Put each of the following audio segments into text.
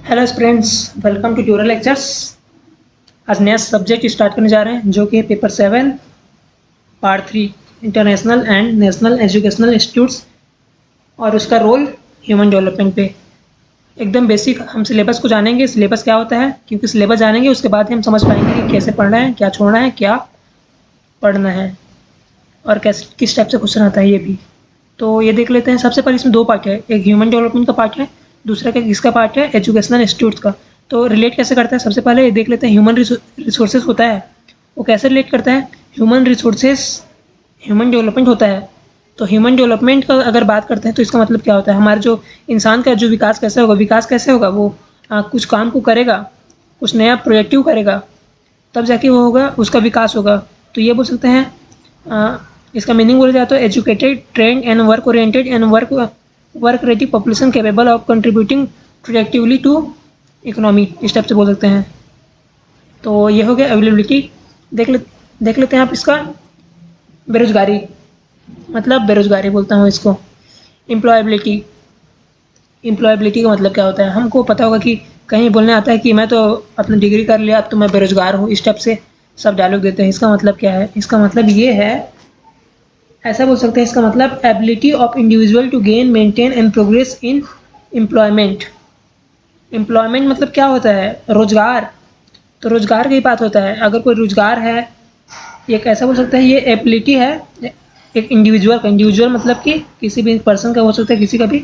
Hello friends, welcome to tutorial lectures. आज नया subject start करने जा रहे हैं जो कि है paper 7 part 3 international and national educational institutes और उसका रोल ह्यूमन डेवलपमेंट पे। एकदम बेसिक हम सिलेबस को जानेंगे, सिलेबस क्या होता है, क्योंकि सिलेबस जानेंगे उसके बाद ही हम समझ पाएंगे कि कैसे पढ़ना है, क्या छोड़ना है, क्या पढ़ना है और कैसे किस टाइप से क्वेश्चन आता है ये भी। तो ये देख लेते हैं। सबसे पहले इसमें दो पार्ट है, एक ह्यूमन डेवलपमेंट का पार्ट है, दूसरा का किसका पार्ट है, एजुकेशनल इंस्टीट्यूट का। तो रिलेट कैसे करता है, सबसे पहले ये देख लेते हैं। ह्यूमन रिसोर्सेज होता है, वो कैसे रिलेट करता है। ह्यूमन रिसोर्सेज ह्यूमन डेवलपमेंट होता है। तो ह्यूमन डेवलपमेंट का अगर बात करते हैं तो इसका मतलब क्या होता है, हमारे जो इंसान का जो विकास कैसे होगा, विकास कैसे होगा, वो कुछ काम को करेगा, कुछ नया प्रोजेक्टिव करेगा, तब जाके वो होगा, उसका विकास होगा। तो ये बोल सकते हैं इसका मीनिंग बोला जाए तो educated, trained and work oriented and work ready population capable of contributing productively to economy, इस टाइप से बोल सकते हैं। तो ये हो गया अवेलेबिलिटी। देख लेते हैं आप इसका। बेरोजगारी, मतलब बेरोजगारी बोलता हूँ इसको। एम्प्लॉयबिलिटी, एम्प्लॉयबिलिटी का मतलब क्या होता है, हमको पता होगा कि कहीं बोलने आता है कि मैं तो अपनी डिग्री कर लिया, अब तो मैं बेरोजगार हूँ, इस टाइप से सब डायलॉग देते हैं। इसका मतलब क्या है, इसका मतलब ये है, ऐसा बोल सकते हैं इसका मतलब ability of individual to gain, maintain and progress in employment. Employment मतलब क्या होता है, रोजगार। तो रोजगार की बात होता है, अगर कोई रोजगार है, ये कैसा बोल सकते हैं, ये एबिलिटी है एक इंडिविजुअल का। इंडिविजुअल मतलब कि किसी भी पर्सन का हो सकता है, किसी का भी।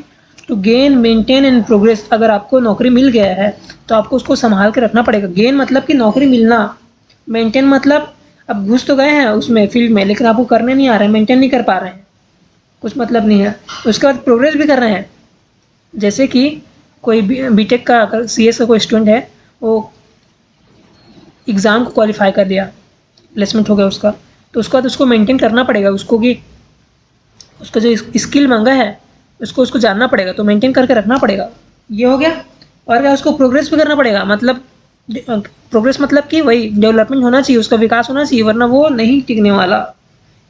To gain, maintain and progress, अगर आपको नौकरी मिल गया है तो आपको उसको संभाल के रखना पड़ेगा। गेन मतलब कि नौकरी मिलना, मेंटेन मतलब अब घुस तो गए हैं उसमें फील्ड में, लेकिन आपको करने नहीं आ रहे हैं, मेंटेन नहीं कर पा रहे हैं, कुछ मतलब नहीं है। उसके बाद प्रोग्रेस भी कर रहे हैं। जैसे कि कोई बीटेक का अगर सीएस का कोई स्टूडेंट है, वो एग्ज़ाम को क्वालिफाई कर लिया, प्लेसमेंट हो गया उसका, तो उसके बाद उसको मेंटेन करना पड़ेगा उसको, कि उसका जो स्किल मांगा है उसको उसको जानना पड़ेगा, तो मेंटेन करके रखना पड़ेगा। ये हो गया। और क्या, उसको प्रोग्रेस भी करना पड़ेगा, मतलब प्रोग्रेस मतलब कि वही डेवलपमेंट होना चाहिए, उसका विकास होना चाहिए, वरना वो नहीं टिकने वाला।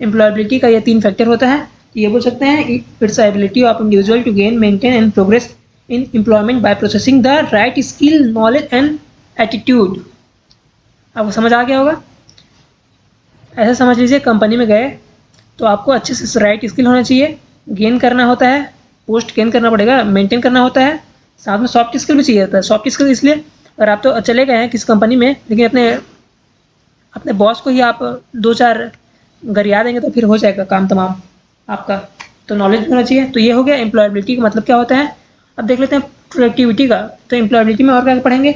एम्प्लॉयबिलिटी का ये 3 फैक्टर होता है। ये बोल सकते हैं it's ability of individual to gain, maintain and progress in employment by processing the right skill, knowledge and attitude. आपको समझ आ गया होगा। ऐसा समझ लीजिए, कंपनी में गए तो आपको अच्छे से राइट स्किल होना चाहिए, गेन करना होता है, पोस्ट गेन करना पड़ेगा, मेंटेन करना होता है, साथ में सॉफ्ट स्किल भी चाहिए होता है। सॉफ्ट स्किल इसलिए, अगर आप तो चले गए हैं किसी कंपनी में, लेकिन अपने अपने बॉस को ही आप 2-4 गरिया देंगे तो फिर हो जाएगा काम तमाम आपका। तो नॉलेज भी होना चाहिए। तो ये हो गया एम्प्लॉयबिलिटी का मतलब क्या होता है। अब देख लेते हैं प्रोडक्टिविटी का। तो एम्प्लॉयबिलिटी में और क्या पढ़ेंगे,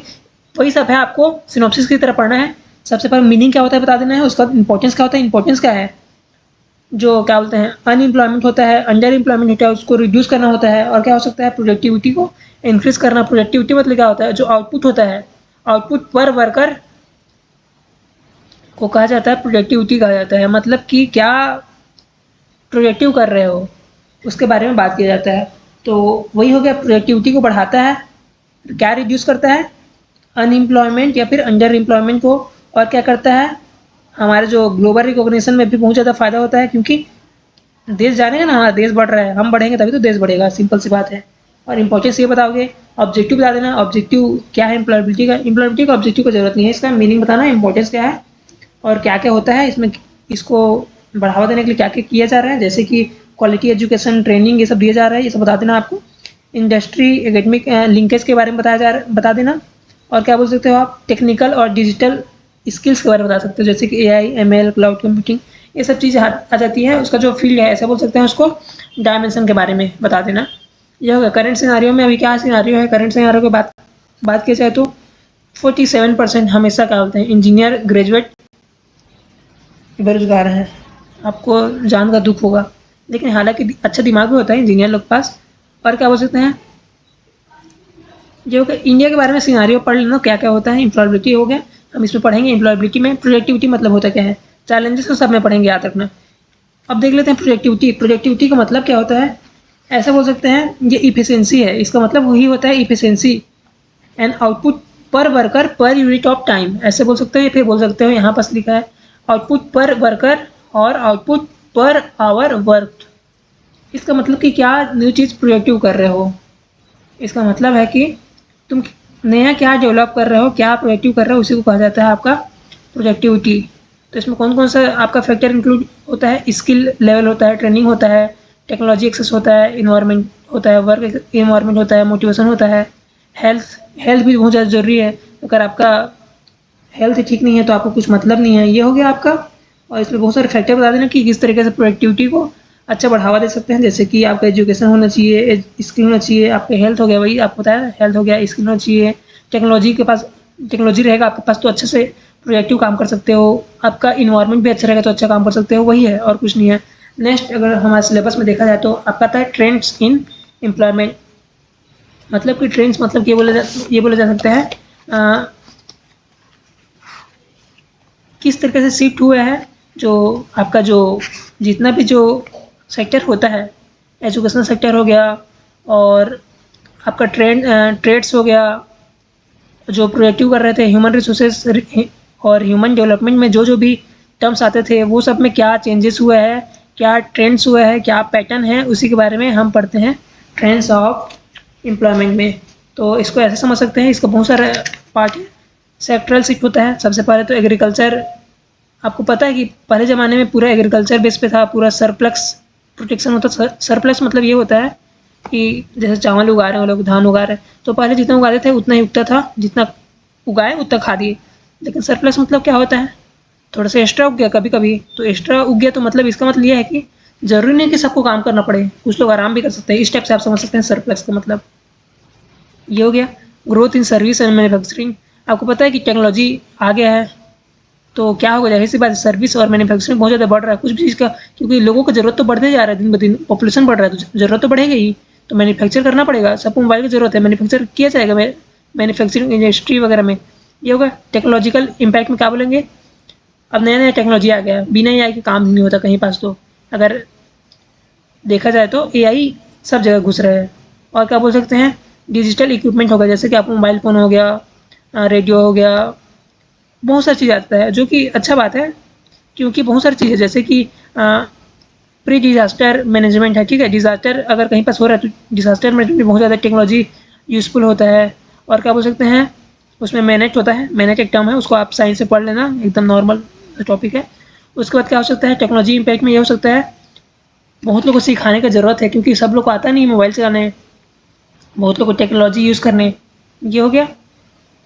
वही सब है, आपको सिनॉप्सिस की तरह पढ़ना है। सबसे पहले मीनिंग क्या होता है बता देना है, उसका इंपॉर्टेंस क्या होता है। इंपॉर्टेंस क्या है, जो क्या बोलते हैं अनएम्प्लॉयमेंट होता है, अंडर एम्प्लॉयमेंट होता है, उसको रिड्यूस करना होता है। और क्या हो सकता है, प्रोडक्टिविटी को इंक्रीज करना। प्रोडक्टिविटी मतलब क्या होता है, जो आउटपुट होता है, आउटपुट पर वर्कर को कहा जाता है, प्रोडक्टिविटी कहा जाता है। मतलब कि क्या प्रोडक्टिव कर रहे हो, उसके बारे में बात किया जाता है। तो वही हो गया, प्रोडक्टिविटी को बढ़ाता है। क्या रिड्यूस करता है, अनएम्प्लॉयमेंट या फिर अंडर एम्प्लॉयमेंट को। और क्या करता है, हमारे जो ग्लोबल रिकॉग्निशन में भी बहुत ज़्यादा फायदा होता है, क्योंकि देश जानेगा ना, हमारा देश बढ़ रहा है, हम बढ़ेंगे तभी तो देश बढ़ेगा, सिंपल सी बात है। और इंपॉर्टेंस ये बताओगे। ऑब्जेक्टिव बता देना, ऑब्जेक्टिव क्या है एम्प्लॉयबिलिटी का। एम्प्लॉयबिलिटी का ऑब्जेक्टिव की जरूरत नहीं है, इसका मीनिंग बताना, इंपॉर्टेंस क्या है और क्या क्या होता है इसमें, इसको बढ़ावा देने के लिए क्या क्या किया जा रहा है, जैसे कि क्वालिटी एजुकेशन, ट्रेनिंग, ये सब दिया जा रहा है, ये सब बता देना आपको। इंडस्ट्री एकेडमिक लिंकेज के बारे में बता देना। और क्या बोल सकते हो आप, टेक्निकल और डिजिटल स्किल्स के बारे में बता सकते हो, जैसे कि एआई, एमएल, क्लाउड कंप्यूटिंग, ये सब चीज़ें आ जाती है। उसका जो फील्ड है, ऐसा बोल सकते हैं उसको, डायमेंशन के बारे में बता देना। यह होगा करंट सिनारियो में। अभी क्या सिनारियो है, करंट सिनारियो की बात की जाए तो 47% हमेशा क्या बोलते हैं, इंजीनियर ग्रेजुएट बेरोजगार हैं। आपको जान का दुख होगा, लेकिन हालांकि अच्छा दिमाग भी होता है इंजीनियर लोग के पास। और क्या बोल सकते हैं, जो कि इंडिया के बारे में सिनारियो पढ़ लेना, क्या क्या होता है। एम्प्लॉयबिलिटी हो गया, हम इसमें पढ़ेंगे। एम्प्लॉयबिलिटी में प्रोडक्टिविटी मतलब होता क्या है, चैलेंजेस को सब में पढ़ेंगे, याद रखना। अब देख लेते हैं प्रोडक्टिविटी। प्रोडक्टिविटी का मतलब क्या होता है, ऐसा बोल सकते हैं, ये इफिशियंसी है, इसका मतलब वही होता है इफिशियंसी एंड आउटपुट पर worker per unit of time, ऐसे बोल सकते हो। या फिर बोल सकते हो, यहाँ पास लिखा है आउटपुट पर वर्कर और आउटपुट पर आवर वर्क। इसका मतलब कि क्या न्यू चीज़ प्रोडक्टिव कर रहे हो। इसका मतलब है कि तुम नया क्या डेवलप कर रहे हो, क्या प्रोडक्टिव कर रहे हो, उसी को कहा जाता है आपका प्रोडक्टिविटी। तो इसमें कौन कौन सा आपका फैक्टर इंक्लूड होता है? स्किल लेवल होता है, ट्रेनिंग होता है, टेक्नोलॉजी एक्सेस होता है, इन्वायरमेंट होता है, वर्क इन्वायरमेंट होता है, मोटिवेशन होता है, हेल्थ हेल्थ भी बहुत ज़्यादा ज़रूरी है। अगर आपका हेल्थ ठीक नहीं है तो आपको कुछ मतलब नहीं है। ये हो गया आपका। और इसमें बहुत सारे फैक्टर बता देना कि किस तरीके से प्रोडक्टिविटी को अच्छा बढ़ावा दे सकते हैं। जैसे कि आपका एजुकेशन होना चाहिए, स्किल होना चाहिए, आपका हेल्थ हो गया, वही आपको बताया, हेल्थ हो गया, स्किल होना चाहिए, टेक्नोलॉजी के पास टेक्नोलॉजी रहेगा आपके पास तो अच्छे से प्रोडक्टिव काम कर सकते हो, आपका इन्वायरमेंट भी अच्छा रहेगा तो अच्छा काम कर सकते हो, वही है और कुछ नहीं है। नेक्स्ट अगर हमारे सिलेबस में देखा जाए तो आपका आता है ट्रेंड्स इन एम्प्लॉयमेंट। मतलब कि ट्रेंड्स मतलब कि ये बोला जा सकता है किस तरीके से शिफ्ट हुआ है जो आपका जो जितना भी जो सेक्टर होता है, एजुकेशनल सेक्टर हो गया और आपका ट्रेड्स हो गया, जो प्रोडक्टिव कर रहे थे, ह्यूमन रिसोर्सेज और ह्यूमन डेवलपमेंट में जो जो भी टर्म्स आते थे वो सब में क्या चेंजेस हुआ है, क्या ट्रेंड्स हुआ है, क्या पैटर्न है, उसी के बारे में हम पढ़ते हैं ट्रेंड्स ऑफ एम्प्लॉयमेंट में। तो इसको ऐसे समझ सकते हैं, इसका बहुत सारा पार्ट है। सेक्टरल शिफ्ट होता है। सबसे पहले तो एग्रीकल्चर, आपको पता है कि पहले ज़माने में पूरा एग्रीकल्चर बेस पे था, पूरा सरप्लस प्रोटेक्शन होता। सरप्लस मतलब ये होता है कि जैसे चावल उगा रहे हैं वो लोग, धान उगा रहे हैं, तो पहले जितना उगाते थे उतना ही उगता था, जितना उगाए उतना खा दिए। लेकिन सरप्लस मतलब क्या होता है? थोड़ा सा एक्स्ट्रा उग गया कभी कभी, तो एक्स्ट्रा उग गया तो मतलब इसका मतलब ये है कि ज़रूरी नहीं कि सबको काम करना पड़े, कुछ लोग आराम भी कर सकते हैं। इस टाइप से आप समझ सकते हैं सरप्लस का मतलब। ये हो गया। Growth in service and manufacturing, आपको पता है कि टेक्नोलॉजी आ गया है तो क्या होगा, जाहिर सी बात है सर्विस और मैन्युफैक्चरिंग बहुत ज़्यादा बढ़ रहा है कुछ भी चीज़ का, क्योंकि लोगों का ज़रूरत तो बढ़ते जा रहा है, दिन ब दिन पॉपुलेशन बढ़ रहा है तो ज़रूरत तो बढ़ेगी ही, तो मैन्युफैक्चर करना पड़ेगा। सबको मोबाइल की ज़रूरत है, मैन्युफैक्चर किया जाएगा मैन्युफैक्चरिंग इंडस्ट्री वगैरह में। ये होगा। टेक्नोलॉजिकल इम्पैक्ट में क्या बोलेंगे? अब नया नया टेक्नोलॉजी आ गया, बिना एआई के काम नहीं होता कहीं पास। तो अगर देखा जाए तो एआई सब जगह घुस रहा है। और क्या बोल सकते हैं? डिजिटल इक्विपमेंट होगा, जैसे कि आपको मोबाइल फ़ोन हो गया, रेडियो हो गया, बहुत सारी चीज़ आता है जो कि अच्छा बात है, क्योंकि बहुत सारी चीज़ें जैसे कि प्री डिज़ास्टर मैनेजमेंट है, ठीक है। डिज़ास्टर अगर कहीं पास हो रहा है तो डिज़ास्टर मैनेजमेंट में बहुत ज़्यादा टेक्नोलॉजी यूज़फुल होता है। और क्या बोल सकते हैं? उसमें मैनेज होता है, मैनेज एक टर्म है, उसको आप साइंस से पढ़ लेना, एकदम नॉर्मल टॉपिक है। उसके बाद क्या हो सकता है? टेक्नोलॉजी इम्पैक्ट में ये हो सकता है, बहुत लोगों को सिखाने की ज़रूरत है क्योंकि सब लोग को आता नहीं मोबाइल चलाने, बहुत लोग को टेक्नोलॉजी यूज़ करने। ये हो गया।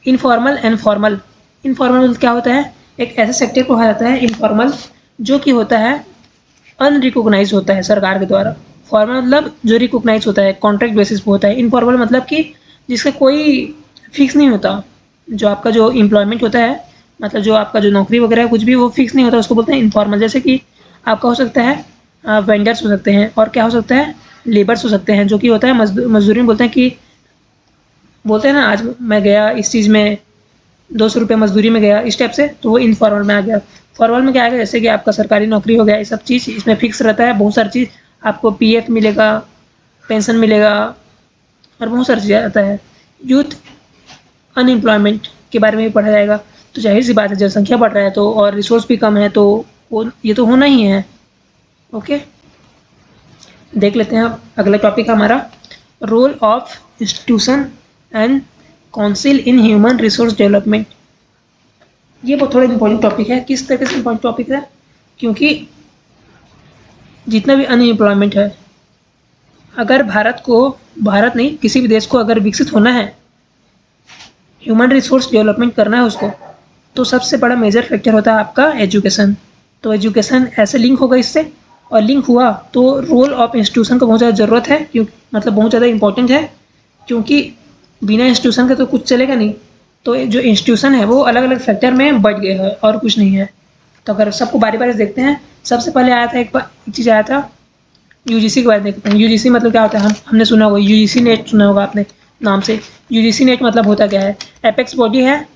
Informal and formal. इनफॉर्मल क्या होता है? एक ऐसे सेक्टर को कहा जाता है इनफॉर्मल जो कि होता है अनरिकॉग्नाइज होता है सरकार के द्वारा। फॉर्मल मतलब जो रिकॉग्नाइज होता है, कॉन्ट्रैक्ट बेसिस पे होता है। इनफॉर्मल मतलब कि जिसका कोई फिक्स नहीं होता। जो आपका जो एम्प्लॉयमेंट होता है, मतलब जो आपका जो नौकरी वगैरह है, कुछ भी वो फिक्स नहीं होता, उसको बोलते हैं इनफॉर्मल। जैसे कि आपका हो सकता है वेंडर्स हो सकते हैं, और क्या हो सकता है? लेबर्स हो सकते हैं, जो कि होता है मजदूरी में बोलते हैं कि बोलते हैं ना, आज मैं गया इस चीज़ में 200 रुपये मजदूरी में गया, इस टाइप से, तो वो इनफॉर्मल में आ गया। फॉर्मल में क्या आएगा? जैसे कि आपका सरकारी नौकरी हो गया, ये सब चीज़ इसमें फिक्स रहता है। बहुत सारी चीज़ आपको पीएफ मिलेगा, पेंशन मिलेगा और बहुत सारी चीज़ें आता है। यूथ अनएम्प्लॉयमेंट के बारे में भी पढ़ा जाएगा। तो जाहिर सी बात है, जनसंख्या बढ़ रहा है तो और रिसोर्स भी कम है तो वो ये तो होना ही है। ओके, देख लेते हैं अब अगला टॉपिक हमारा, role of institution and council in human resource development. ये बहुत थोड़ा इंपॉर्टेंट टॉपिक है। किस तरह से इंपॉर्टेंट टॉपिक है? क्योंकि जितना भी अनएम्प्लॉयमेंट है, अगर भारत नहीं, किसी भी देश को अगर विकसित होना है, ह्यूमन रिसोर्स डेवलपमेंट करना है उसको, तो सबसे बड़ा मेजर फैक्टर होता है आपका एजुकेशन। तो एजुकेशन ऐसे लिंक होगा इससे, और लिंक हुआ तो रोल ऑफ इंस्टीट्यूशन का बहुत ज़्यादा ज़रूरत है, क्योंकि मतलब बहुत ज़्यादा इंपॉर्टेंट है, क्योंकि बिना इंस्टीट्यूशन के तो कुछ चलेगा नहीं। तो जो इंस्टीट्यूशन है वो अलग अलग फैक्टर में बढ़ गया है और कुछ नहीं है। तो अगर सबको बारी बारी से देखते हैं, सबसे पहले आया था एक चीज़ आया था यूजीसी के बारे में देखते हैं। यूजीसी मतलब क्या होता है? हमने सुना होगा यूजीसी नेट, सुना होगा आपने नाम से। यूजीसी नेट मतलब होता क्या है? एपेक्स बॉडी है,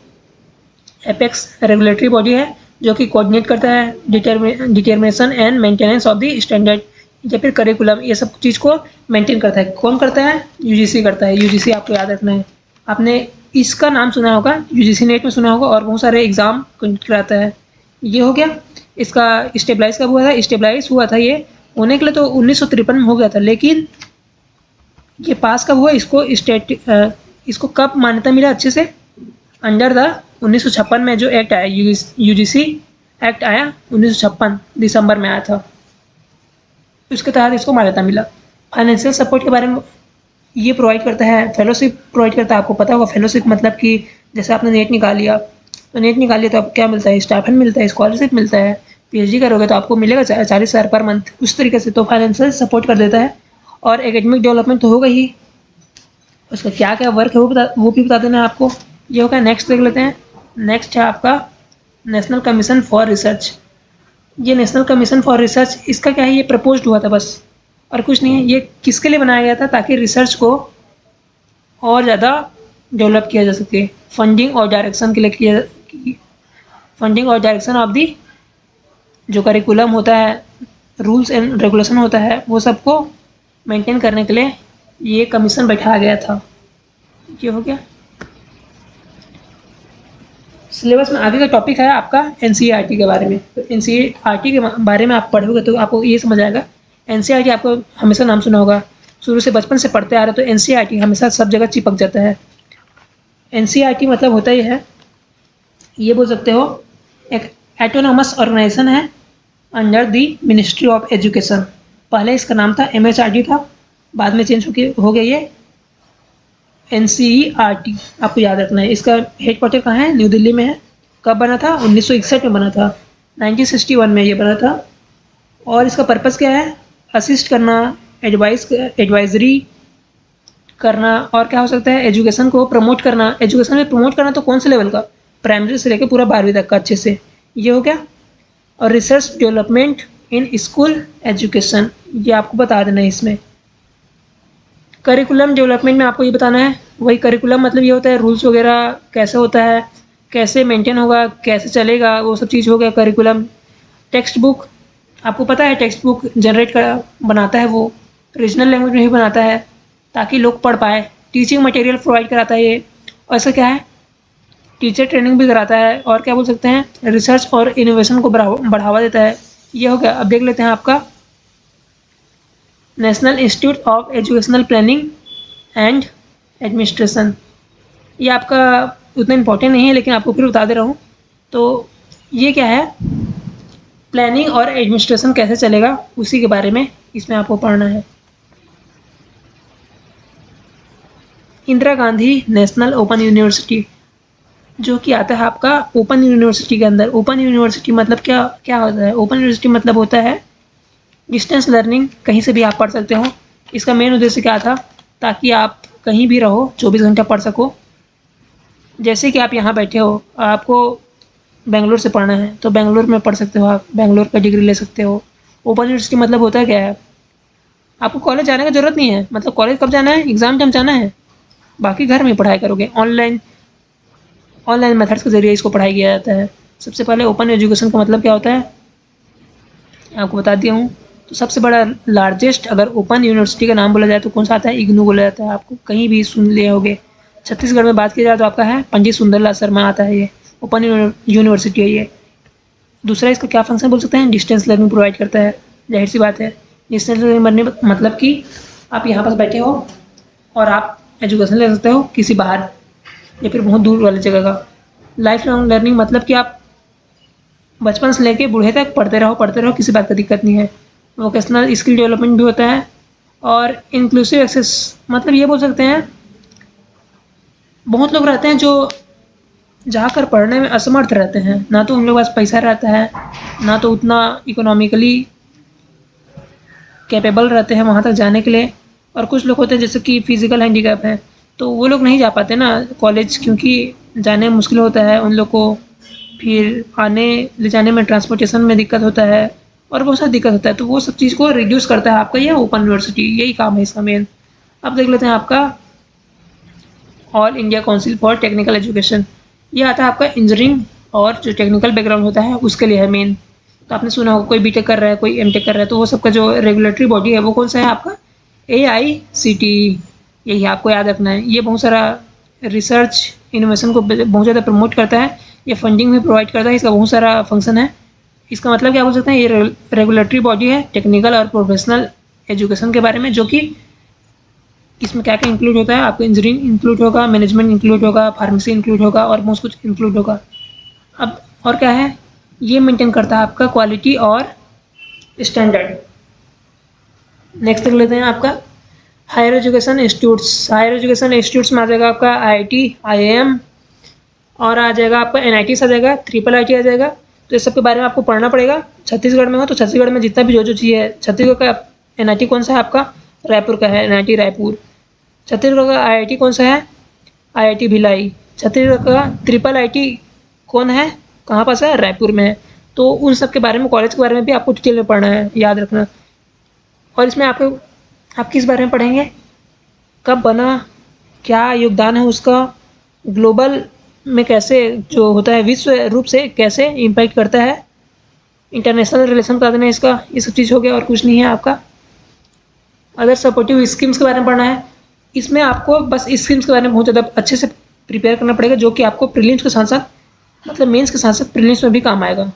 एपेक्स रेगुलेटरी बॉडी है जो कि कोऑर्डिनेट करता है determination and maintenance of the standard या फिर करिकुलम, ये सब चीज़ को मेंटेन करता है। कौन करता है? यूजीसी करता है। यूजीसी आपको याद रखना है, आपने इसका नाम सुना होगा, यूजीसी नेट में सुना होगा, और बहुत सारे एग्जाम कंडक्ट कराता है। ये हो गया। इसका स्टेबलाइज कब हुआ था? स्टेबलाइज हुआ था ये होने के लिए तो 1953 में हो गया था, लेकिन ये पास कब हुआ? इसको इसको कब मान्यता मिला अच्छे से? अंडर द 1956 में जो एक्ट आया, यूजीसी एक्ट आया 1956 दिसंबर में आया था, उसके तहत इसको मान्यता मिला। फाइनेंशियल सपोर्ट के बारे में ये प्रोवाइड करता है, फेलोशिप प्रोवाइड करता है। आपको पता होगा फेलोशिप मतलब कि जैसे आपने नेट निकाल लिया, तो नेट निकाल लिया तो आपको क्या मिलता है? स्टाइपेंड मिलता है, स्कॉलरशिप मिलता है। पीएचडी करोगे तो आपको मिलेगा 40,000 पर मंथ, उस तरीके से। तो फाइनेंशियल सपोर्ट कर देता है। और एकेडमिक डेवलपमेंट तो होगा ही, उसका क्या क्या वर्क है वो भी बता देना है आपको। ये होगा। नेक्स्ट देख लेते हैं। नेक्स्ट है आपका नेशनल कमीशन फॉर रिसर्च। ये नेशनल कमीशन फॉर रिसर्च, इसका क्या है? ये प्रपोज्ड हुआ था बस, और कुछ नहीं है। ये किसके लिए बनाया गया था? ताकि रिसर्च को और ज़्यादा डेवलप किया जा सके, फंडिंग और डायरेक्शन के लिए किया, फंडिंग और डायरेक्शन ऑफ दी जो करिकुलम होता है, रूल्स एंड रेगुलेशन होता है, वो सबको मेंटेन करने के लिए ये कमीशन बैठाया गया था। ये हो गया। सिलेबस में आगे का टॉपिक है आपका एनसीईआरटी के बारे में। तो एनसीईआरटी के बारे में आप पढ़ोगे तो आपको ये समझ आएगा। एनसीईआरटी आपको हमेशा नाम सुना होगा, शुरू से बचपन से पढ़ते आ रहे, तो एनसीईआरटी हमेशा सब जगह चिपक जाता है। एनसीईआरटी मतलब होता ही है, ये बोल सकते हो, एक एटोनॉमस ऑर्गेनाइजेशन है under the ministry of education. पहले इसका नाम था एमएचआरटी था, बाद में चेंज हो गया ये एनसीईआरटी। आपको याद रखना है। इसका हेडक्वार्टर कहाँ है? न्यू दिल्ली में है। कब बना था? 1961 में बना था। 1961 में ये बना था। और इसका पर्पस क्या है? असिस्ट करना, एडवाइजरी करना, और क्या हो सकता है? एजुकेशन को प्रमोट करना। एजुकेशन में प्रमोट करना तो कौन से लेवल का? प्राइमरी से लेकर पूरा 12वीं तक का अच्छे से। ये हो गया। और research development in school education, ये आपको बता देना है इसमें। करिकुलम डेवलपमेंट में आपको ये बताना है। वही करिकुलम मतलब ये होता है रूल्स वगैरह कैसे होता है, कैसे मेंटेन होगा, कैसे चलेगा, वो सब चीज़ हो गया करिकुलम। टेक्स्ट बुक, आपको पता है टेक्स्ट बुक जनरेट कर बनाता है वो, रीजनल लैंग्वेज में ही बनाता है ताकि लोग पढ़ पाए। टीचिंग मटेरियल प्रोवाइड कराता है ये। और ऐसा क्या है? टीचर ट्रेनिंग भी कराता है। और क्या बोल सकते हैं? रिसर्च और इनोवेशन को बढ़ावा देता है। ये हो गया। अब देख लेते हैं आपका national institute of educational planning and administration. ये आपका उतना इम्पोर्टेंट नहीं है, लेकिन आपको फिर बता दे रहा हूँ। तो ये क्या है? प्लानिंग और एडमिनिस्ट्रेशन कैसे चलेगा, उसी के बारे में इसमें आपको पढ़ना है। Indira Gandhi national open university, जो कि आता है आपका ओपन यूनिवर्सिटी के अंदर। ओपन यूनिवर्सिटी मतलब क्या क्या होता है? ओपन यूनिवर्सिटी मतलब होता है डिस्टेंस लर्निंग, कहीं से भी आप पढ़ सकते हो। इसका मेन उद्देश्य क्या था? ताकि आप कहीं भी रहो 24 घंटा पढ़ सको। जैसे कि आप यहाँ बैठे हो, आपको बेंगलोर से पढ़ना है तो बेंगलोर में पढ़ सकते हो, आप बेंगलोर का डिग्री ले सकते हो। ओपन यूनिवर्सिटी मतलब होता है क्या है? आपको कॉलेज जाने की ज़रूरत नहीं है। मतलब कॉलेज कब जाना है? एग्ज़ाम टाइम जाना है, बाकी घर में पढ़ाई करोगे। ऑनलाइन मेथड्स के ज़रिए इसको पढ़ाई किया जाता है। सबसे पहले ओपन एजुकेशन का मतलब क्या होता है आपको बता दिया हूँ। तो सबसे बड़ा लार्जेस्ट अगर ओपन यूनिवर्सिटी का नाम बोला जाए तो कौन सा आता है? इग्नू बोला जाता है। आपको कहीं भी सुन लिए होगे। छत्तीसगढ़ में बात की जाए तो आपका है पंडित सुंदरलाल शर्मा आता है। ये ओपन यूनिवर्सिटी है ये। दूसरा इसका क्या फंक्शन बोल सकते हैं? डिस्टेंस लर्निंग प्रोवाइड करता है। जाहिर सी बात है, डिस्टेंस लर्निंग मतलब कि आप यहाँ पास बैठे हो और आप एजुकेशन ले सकते हो किसी बाहर या फिर बहुत दूर वाली जगह का। लाइफ लॉन्ग लर्निंग मतलब कि आप बचपन से लेके बूढ़े तक पढ़ते रहो, किसी बात का दिक्कत नहीं है। वोकेशनल स्किल डेवलपमेंट भी होता है। और इंक्लूसिव एक्सेस मतलब ये बोल सकते हैं, बहुत लोग रहते हैं जो जाकर पढ़ने में असमर्थ रहते हैं, ना तो उन लोगों के पास पैसा रहता है, ना तो उतना इकोनॉमिकली कैपेबल रहते हैं वहाँ तक जाने के लिए। और कुछ लोग होते हैं जैसे कि फिजिकल हैंडीकैप है, तो वो लोग नहीं जा पाते ना कॉलेज, क्योंकि जाने में मुश्किल होता है उन लोग को। फिर आने ले जाने में ट्रांसपोर्टेशन में दिक्कत होता है और बहुत सारी दिक्कत होता है। तो वो सब चीज़ को रिड्यूस करता है आपका ये ओपन यूनिवर्सिटी, यही काम है इसका मेन। अब देख लेते हैं आपका all India council for technical education. ये आता है आपका इंजीनियरिंग और जो टेक्निकल बैकग्राउंड होता है उसके लिए है मेन। तो आपने सुना होगा कोई बीटेक कर रहा है, कोई एमटेक कर रहा है, तो वो सबका जो रेगुलेटरी बॉडी है वो कौन सा है आपका? AICTE। यही आपको याद रखना है। ये बहुत सारा रिसर्च इनोवेशन को बहुत ज़्यादा प्रमोट करता है। ये फंडिंग भी प्रोवाइड करता है। इसका बहुत सारा फंक्शन है। इसका मतलब क्या बोल सकते हैं? ये रेगुलेटरी बॉडी है टेक्निकल और प्रोफेशनल एजुकेशन के बारे में, जो कि इसमें क्या क्या इंक्लूड होता है, आपको इंजीनियरिंग इंक्लूड होगा, मैनेजमेंट इंक्लूड होगा, फार्मेसी इंक्लूड होगा और बहुत कुछ इंक्लूड होगा। अब और क्या है, ये मेंटेन करता है आपका क्वालिटी और स्टैंडर्ड। नेक्स्ट देख लेते हैं आपका higher education institutes. Higher education institutes में आ जाएगा आपका IIT, IIM और आ जाएगा आपका NIT आ जाएगा, IIIT आ जाएगा। तो इस सब के बारे में आपको पढ़ना पड़ेगा। छत्तीसगढ़ में हो तो छत्तीसगढ़ में जितना भी जो चीज़ है, छत्तीसगढ़ का NIT कौन सा है आपका, रायपुर का है NIT रायपुर। छत्तीसगढ़ का IIT कौन सा है, IIT भिलाई। छत्तीसगढ़ का IIIT कौन है, कहाँ पास है, रायपुर में है। तो उन सब के बारे में, कॉलेज के बारे में भी आपको डिटेल में पढ़ना है, याद रखना। और इसमें आप किस बारे में पढ़ेंगे, कब बना, क्या योगदान है उसका, ग्लोबल में कैसे जो होता है विश्व रूप से कैसे इम्पैक्ट करता है, इंटरनेशनल रिलेशन बता देना इसका, ये सब चीज़ हो गया और कुछ नहीं है आपका। अदर सपोर्टिव स्कीम्स के बारे में पढ़ना है। इसमें आपको बस स्कीम्स के बारे में बहुत ज़्यादा अच्छे से प्रिपेयर करना पड़ेगा, जो कि आपको प्रीलिम्स के साथ साथ, मतलब मेंस के साथ साथ प्रीलिम्स में भी काम आएगा।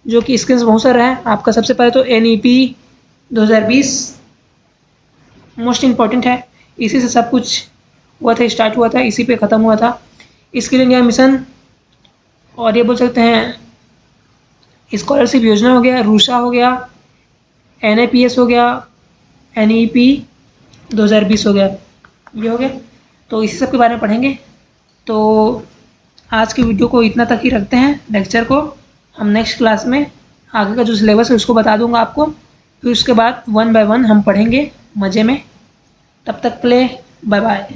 जो कि स्कीम्स बहुत सारा है आपका। सबसे पहले तो NEP 2020 मोस्ट इम्पॉर्टेंट है, इसी से सब कुछ हुआ था, स्टार्ट हुआ था, इसी पे ख़त्म हुआ था। स्किल इंडिया मिशन, और ये बोल सकते हैं स्कॉलरशिप योजना हो गया, रूषा हो गया, NIPS हो गया, NEP 2020 हो गया, ये हो गया। तो इसी सब के बारे में पढ़ेंगे। तो आज की वीडियो को इतना तक ही रखते हैं, लेक्चर को। हम नेक्स्ट क्लास में आगे का जो सिलेबस है उसको बता दूंगा आपको, फिर उसके बाद 1 बाय 1 हम पढ़ेंगे मज़े में। तब तक के लिए बाय बाय।